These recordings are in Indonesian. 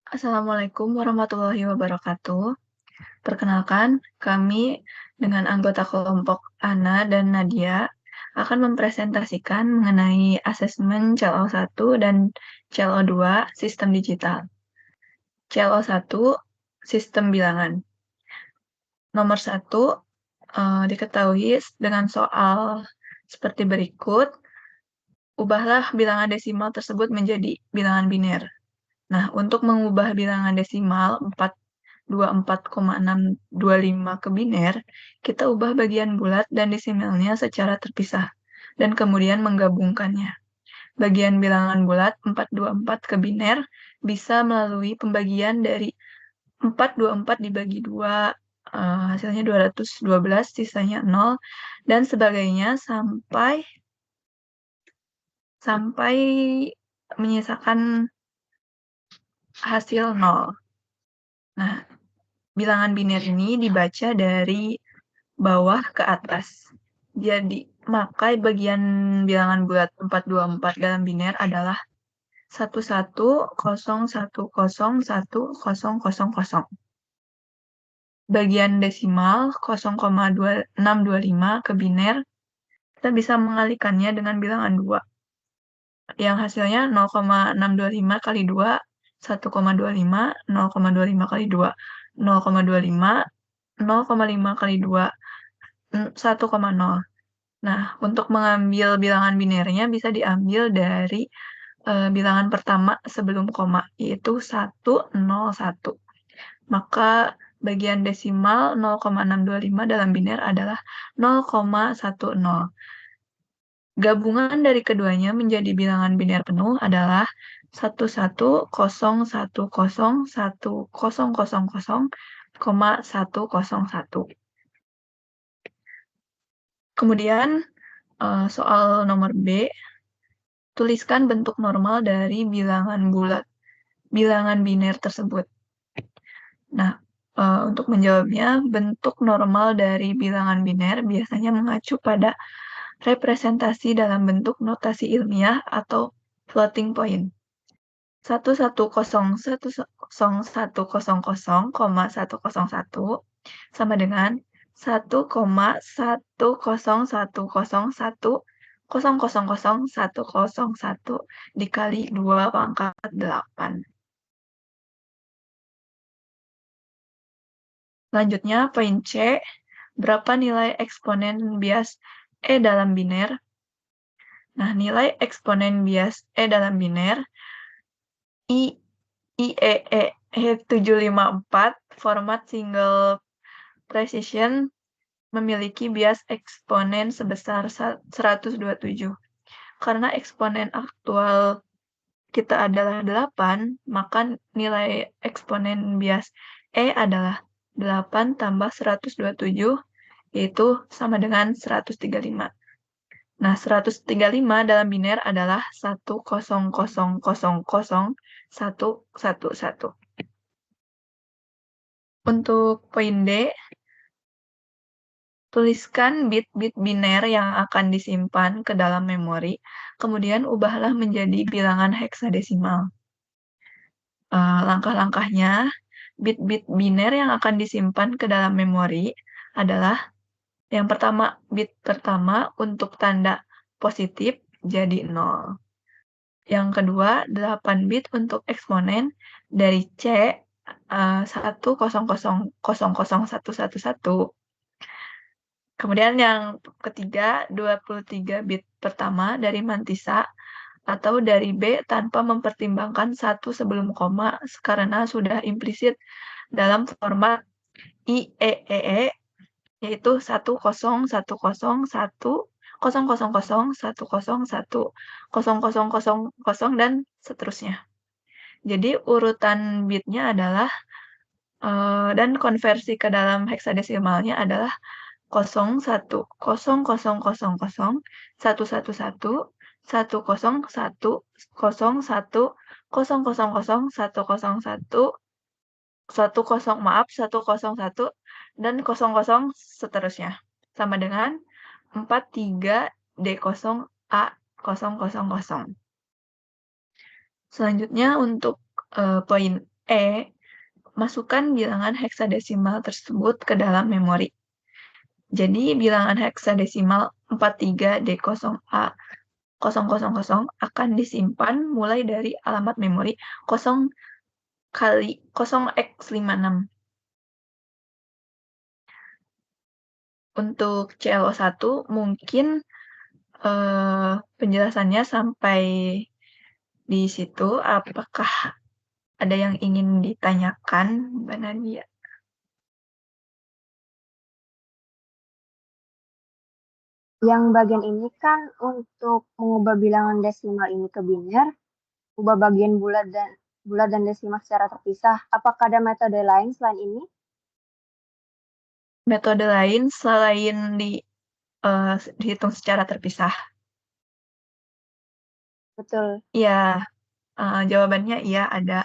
Assalamualaikum warahmatullahi wabarakatuh. Perkenalkan, kami dengan anggota kelompok Ana dan Nadia akan mempresentasikan mengenai asesmen CLO1 dan CLO2 sistem digital. CLO1 sistem bilangan. Nomor 1 diketahui dengan soal seperti berikut. Ubahlah bilangan desimal tersebut menjadi bilangan biner. Nah, untuk mengubah bilangan desimal 24,625 ke biner, kita ubah bagian bulat dan desimalnya secara terpisah, dan kemudian menggabungkannya. Bagian bilangan bulat 424 ke biner bisa melalui pembagian dari 424 dibagi 2, hasilnya 212, sisanya 0, dan sebagainya sampai menyisakan hasil 0. Nah, bilangan biner ini dibaca dari bawah ke atas. Jadi, maka bagian bilangan bulat 424 dalam biner adalah 1101010000. Bagian desimal 0,2625 ke biner, kita bisa mengalikannya dengan bilangan 2. Yang hasilnya 0,625 kali 2, 1,25, 0,25 kali 2, 0,25, 0,5 kali 2, 1,0. Nah, untuk mengambil bilangan binernya bisa diambil dari bilangan pertama sebelum koma, yaitu 101. Maka bagian desimal 0,625 dalam biner adalah 0,10. Gabungan dari keduanya menjadi bilangan biner penuh adalah 1101101000,101. Kemudian soal nomor B, tuliskan bentuk normal dari bilangan bulat, bilangan biner tersebut. Nah, untuk menjawabnya, bentuk normal dari bilangan biner biasanya mengacu pada representasi dalam bentuk notasi ilmiah atau floating point. 1,10100,101 sama dengan 1,10101,100,101 dikali 2 pangkat 8. Selanjutnya, poin C, berapa nilai eksponen bias E dalam biner? Nah, nilai eksponen bias E dalam biner, IEE 754, format single precision, memiliki bias eksponen sebesar 127. Karena eksponen aktual kita adalah 8, maka nilai eksponen bias E adalah 8 tambah 127, yaitu sama dengan 135. Nah, 135 dalam biner adalah 100,111. Untuk poin D, tuliskan bit-bit biner yang akan disimpan ke dalam memori, kemudian ubahlah menjadi bilangan heksadesimal. Langkah-langkahnya, bit-bit biner yang akan disimpan ke dalam memori adalah yang pertama, bit pertama untuk tanda positif jadi 0. Yang kedua, 8 bit untuk eksponen dari C 100,00111. Kemudian yang ketiga, 23 bit pertama dari mantisa atau dari B tanpa mempertimbangkan 1 sebelum koma karena sudah implisit dalam format IEEE, yaitu 101,101,100,100,000 dan seterusnya. Jadi urutan bitnya adalah dan konversi ke dalam heksadesimalnya adalah 01,011,111,100,101, dan 00 seterusnya. Sama dengan 43D0A000. Selanjutnya untuk poin masukkan bilangan heksadesimal tersebut ke dalam memori. Jadi bilangan heksadesimal 43D0A 000 akan disimpan mulai dari alamat memori 0 kali 0x56. Untuk CLO1 mungkin penjelasannya sampai di situ. Apakah ada yang ingin ditanyakan, Mbak Nadia? Yang bagian ini kan untuk mengubah bilangan desimal ini ke biner, ubah bagian bulat dan desimal secara terpisah. Apakah ada metode lain selain ini? Metode lain selain dihitung secara terpisah? Betul. Iya, jawabannya iya ada.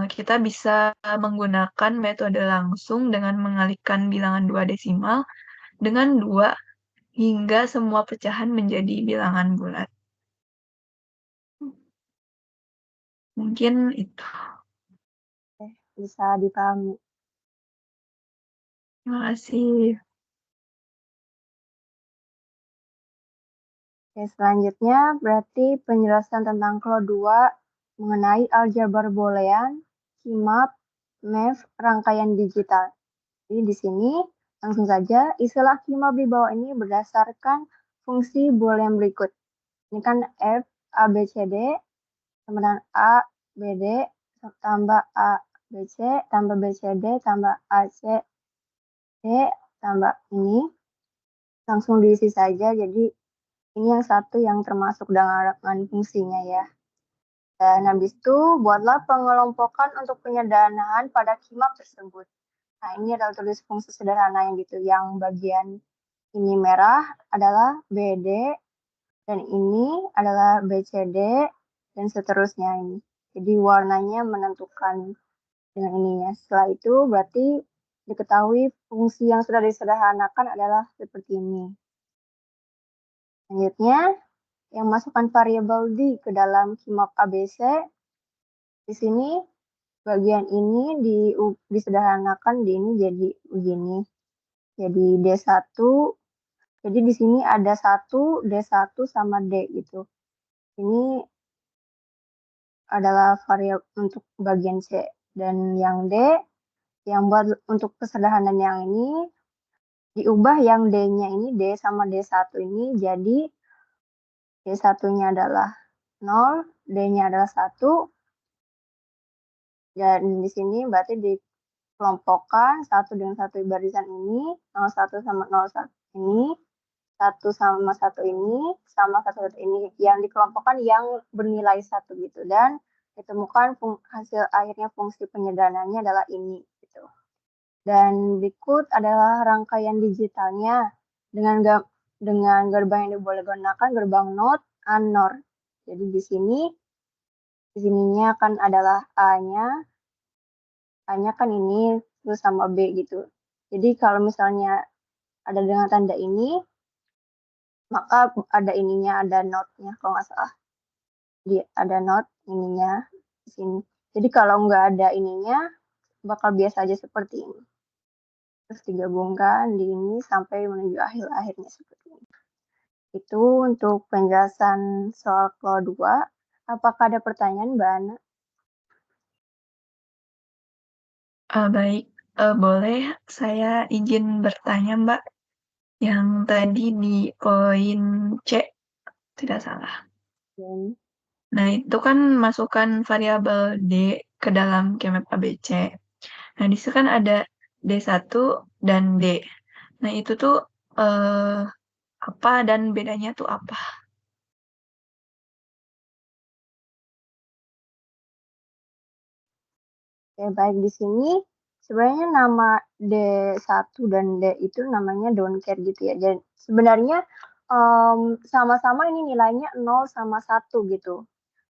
Kita bisa menggunakan metode langsung dengan mengalihkan bilangan 2 desimal dengan 2 hingga semua pecahan menjadi bilangan bulat. Mungkin itu. Bisa dipahami. Terima kasih. Oke, selanjutnya berarti penjelasan tentang Claude 2 mengenai aljabar boolean, kimap, math, rangkaian digital. Jadi di sini langsung saja istilah kimap di bawah ini berdasarkan fungsi boolean berikut. Ini kan F, A, B, C, D, sama dengan A, B, D, tambah A, B, C, tambah B, C, D, tambah A, C, D, tambah ini. Langsung diisi saja, jadi ini yang satu yang termasuk dengan fungsinya ya. Dan habis itu buatlah pengelompokan untuk penyederhanaan pada kimap tersebut. Nah, ini adalah tulis fungsi sederhana yang gitu. Yang bagian ini merah adalah BD, dan ini adalah BCD, dan seterusnya ini. Jadi warnanya menentukan dengan ininya. Setelah itu berarti diketahui fungsi yang sudah disederhanakan adalah seperti ini. Selanjutnya, yang masukkan variabel D ke dalam kimap ABC, di sini bagian ini disederhanakan di ini jadi begini. Jadi D1, jadi di sini ada 1, D1 sama D gitu. Ini adalah variabel untuk bagian C. Dan yang D, yang buat untuk kesederhanaan yang ini, diubah yang D-nya ini, D sama D1 ini jadi D1-nya adalah 0, D-nya adalah 1, dan di sini berarti dikelompokkan 1 dengan 1 barisan ini, 01 sama 01 ini, 1 sama 1 ini, sama 1 ini, yang dikelompokkan yang bernilai 1 gitu, dan ditemukan hasil akhirnya fungsi penyederhanaannya adalah ini gitu. Dan berikut adalah rangkaian digitalnya dengan gerbang yang boleh gunakan gerbang NOT, ANOR. Jadi di sininya kan adalah A-nya kan ini terus sama B gitu. Jadi kalau misalnya ada dengan tanda ini, maka ada ininya, ada not-nya kalau nggak salah. Jadi ada not ininya di sini. Jadi kalau nggak ada ininya, bakal biasa aja seperti ini. Terus digabungkan di ini sampai menuju akhirnya seperti ini. Itu untuk penjelasan soal Claude 2. Apakah ada pertanyaan, Mbak Ana? Baik, boleh saya izin bertanya, Mbak? Yang tadi di poin C, tidak salah. Dan Nah, itu kan masukkan variabel D ke dalam keyword ABC. Nah, di situ kan ada D1 dan D. Nah, itu tuh apa dan bedanya tuh apa? baik di sini sebenarnya nama D1 dan D itu namanya don't care gitu ya. Jadi sebenarnya sama-sama ini nilainya 0 sama 1 gitu.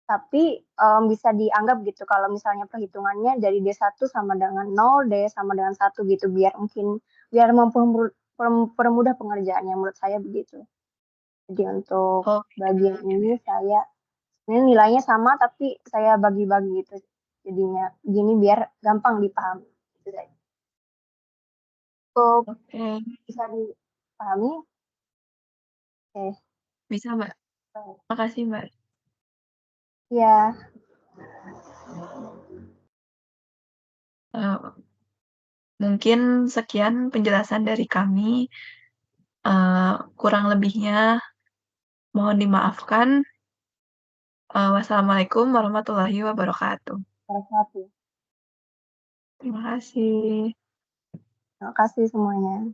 Tapi bisa dianggap gitu kalau misalnya perhitungannya dari D1 sama dengan 0, D sama dengan 1 gitu, biar mempermudah pengerjaannya, menurut saya begitu. Jadi untuk Oh, bagian ini ini nilainya sama tapi saya bagi-bagi gitu. jadinya gini biar gampang dipahami. Gitu saja. Cukup Oke, bisa dipahami? Oke. bisa Mbak. Makasih Mbak. Ya, Eh, mungkin sekian penjelasan dari kami. Kurang lebihnya mohon dimaafkan. Wassalamualaikum warahmatullahi wabarakatuh. wabarakatuh. Terima kasih. Terima kasih semuanya.